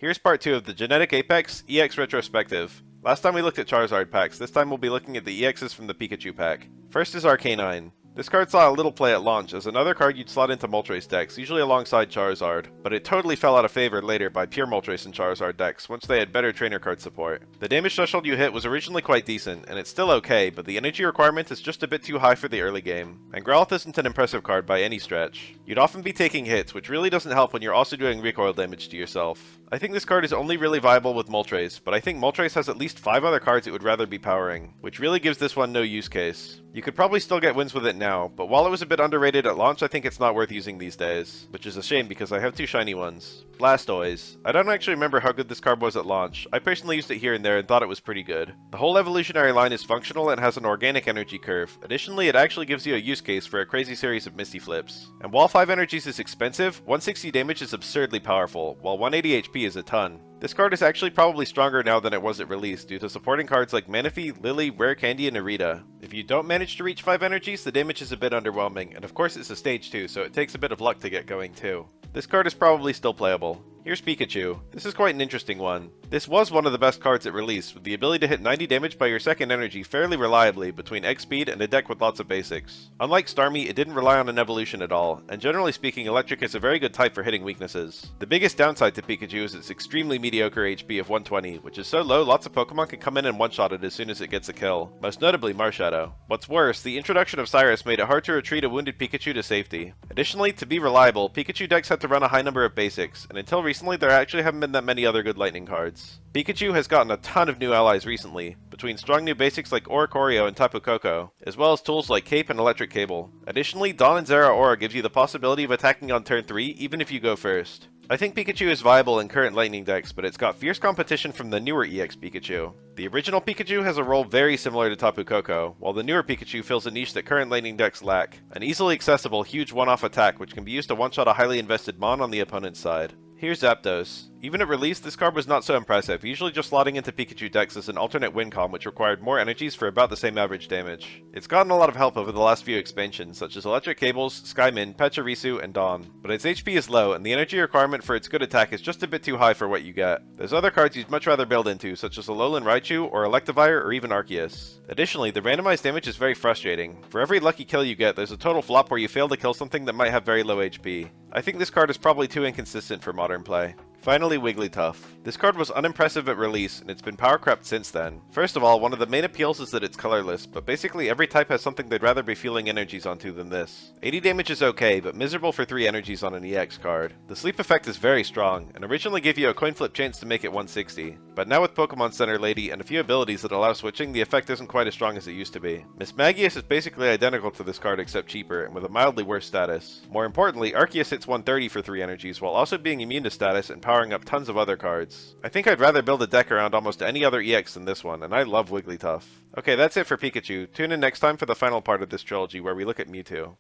Here's part 2 of the Genetic Apex EX Retrospective. Last time we looked at Charizard packs, this time we'll be looking at the EXs from the Pikachu pack. First is Arcanine. This card saw a little play at launch as another card you'd slot into Moltres decks, usually alongside Charizard, but it totally fell out of favor later by pure Moltres and Charizard decks once they had better trainer card support. The damage threshold you hit was originally quite decent, and it's still okay, but the energy requirement is just a bit too high for the early game, and Growlithe isn't an impressive card by any stretch. You'd often be taking hits, which really doesn't help when you're also doing recoil damage to yourself. I think this card is only really viable with Moltres, but I think Moltres has at least 5 other cards it would rather be powering, which really gives this one no use case. You could probably still get wins with it now, but while it was a bit underrated at launch, I think it's not worth using these days, which is a shame because I have 2 shiny ones. Blastoise. I don't actually remember how good this card was at launch. I personally used it here and there and thought it was pretty good. The whole evolutionary line is functional and has an organic energy curve. Additionally, it actually gives you a use case for a crazy series of Misty Flips. And while 5 energies is expensive, 160 damage is absurdly powerful, while 180 HP is a ton. This card is actually probably stronger now than it was at release due to supporting cards like Manaphy, Lily, Rare Candy, and Irida. If you don't manage to reach 5 energies, the damage is a bit underwhelming, and of course it's a stage 2, so it takes a bit of luck to get going too. This card is probably still playable. Here's Pikachu. This is quite an interesting one. This was one of the best cards at release, with the ability to hit 90 damage by your second energy fairly reliably between X speed and a deck with lots of basics. Unlike Starmie, it didn't rely on an evolution at all, and generally speaking Electric is a very good type for hitting weaknesses. The biggest downside to Pikachu is its extremely mediocre HP of 120, which is so low lots of Pokemon can come in and one-shot it as soon as it gets a kill, most notably Marshadow. What's worse, the introduction of Cyrus made it hard to retreat a wounded Pikachu to safety. Additionally, to be reliable, Pikachu decks had to run a high number of basics, and until recently there actually haven't been that many other good lightning cards. Pikachu has gotten a ton of new allies recently, between strong new basics like Oricorio and Tapu Koko, as well as tools like Cape and Electric Cable. Additionally, Dawn and Zera Aura gives you the possibility of attacking on turn 3 even if you go first. I think Pikachu is viable in current lightning decks, but it's got fierce competition from the newer EX Pikachu. The original Pikachu has a role very similar to Tapu Koko, while the newer Pikachu fills a niche that current lightning decks lack, an easily accessible huge one-off attack which can be used to one-shot a highly invested Mon on the opponent's side. Here's Zapdos. Even at release, this card was not so impressive, usually just slotting into Pikachu decks as an alternate win con which required more energies for about the same average damage. It's gotten a lot of help over the last few expansions, such as Electric Cables, Skymin, Pachirisu, and Dawn, but its HP is low and the energy requirement for its good attack is just a bit too high for what you get. There's other cards you'd much rather build into, such as Alolan Raichu or Electivire or even Arceus. Additionally, the randomized damage is very frustrating. For every lucky kill you get, there's a total flop where you fail to kill something that might have very low HP. I think this card is probably too inconsistent for modern play. Finally, Wigglytuff. This card was unimpressive at release, and it's been power crept since then. First of all, one of the main appeals is that it's colorless, but basically every type has something they'd rather be fueling energies onto than this. 80 damage is okay, but miserable for 3 energies on an EX card. The sleep effect is very strong, and originally gave you a coin flip chance to make it 160. But now with Pokemon Center Lady and a few abilities that allow switching, the effect isn't quite as strong as it used to be. Mismagius is basically identical to this card except cheaper, and with a mildly worse status. More importantly, Arceus hits 130 for 3 energies, while also being immune to status and powering up tons of other cards. I think I'd rather build a deck around almost any other EX than this one, and I love Wigglytuff. Okay, that's it for Pikachu. Tune in next time for the final part of this trilogy where we look at Mewtwo.